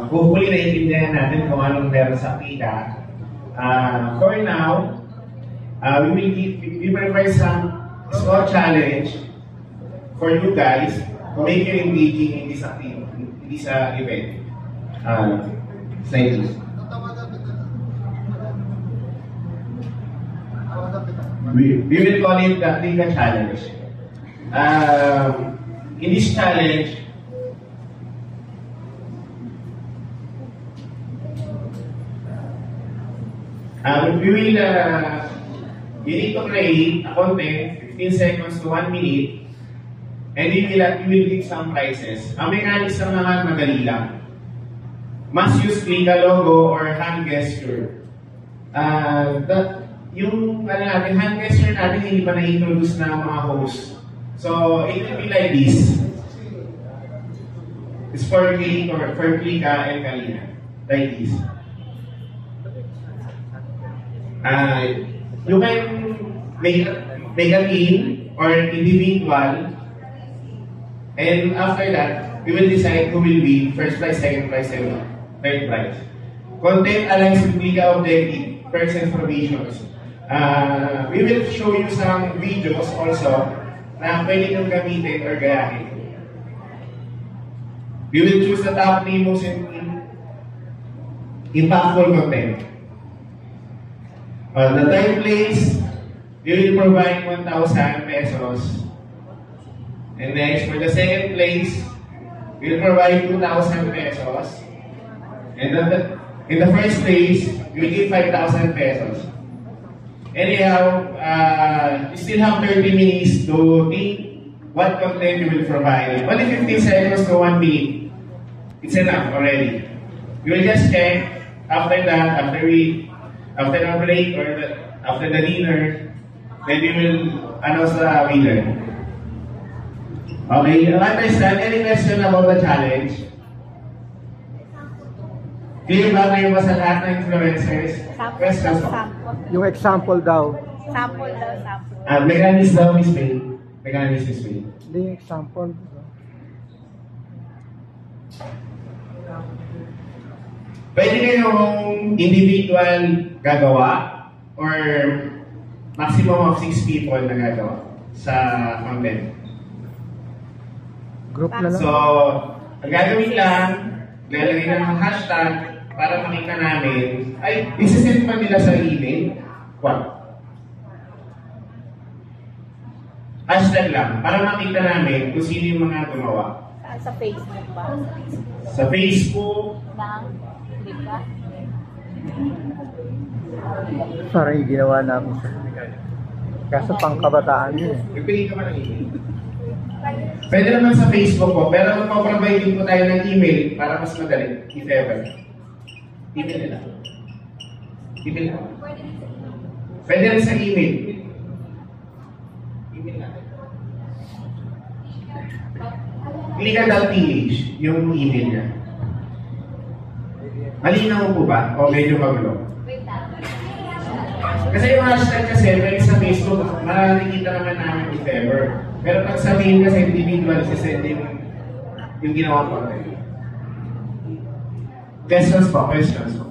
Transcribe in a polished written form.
Hopefully, naiintindihan natin kung anong meron sa Klika. For now, we provide some small challenge for you guys to make you engaging in this activity, in this event. Slide please. We will call it the Klika Challenge. In this challenge, we will, you need to create a content, 15 seconds to 1 minute, and we will give some prizes. Ang mechanism naman madali lang. Must use Klika logo or hand gesture. Yung hand gesture natin hindi pa na-introduce na mga host. So, it will be like this. It's for Klika and Kalina. Like this. You can make a team or individual, and after that, we will decide who will be first prize, second prize, and third prize. Content aligns with Klika objective, person formations. We will show you some videos also na pwede nyo gamitin or gayahin. We will choose the top 3 most impactful content. On the third place, we will provide 1,000 pesos. And next, for the second place, we will provide 2,000 pesos. And in the first place, we will give 5,000 pesos. Anyhow, you still have 30 minutes to think what content you will provide. Only 15 seconds to 1 minute. It's enough already. We will just check after that, after the break or after the dinner, then we will announce the winner. Okay, you understand? Any question about the challenge? Clear ba kayo ba sa lahat ng influencers? Questions? Yung example daw. Sample daw. Mechanism daw, Miss May. Mechanism, Miss May. Hindi yung example. Pwede kayong individual gagawa or maximum of 6 people na gagawa sa content. Group na lang. So, ang gagawin lang, lalagay na ng hashtag para makita namin. Ay, isisend pa nila sa email. What? Hashtag lang, para makita namin kung sino yung mga gumawa. Sa Facebook ba? Sa Facebook. Klika? Parang yung ginawa namin sa kaso pang kabataan yun eh. Nagpili ka ba ng email? Pwede naman sa Facebook po, pero mag-provide din po tayo ng email para mas madali, if ever. Email nila. Email nila. Pwede rin sa email. Email natin. Klika.ph, yung email niya. Malinaw po ba? O medyo magulo? Kasi yung hashtag kasi, pwede sa Facebook, makikita naman namin if ever. Pero pag sabihin kasi individual, sisend yung ginawa ko. Questions po, questions po.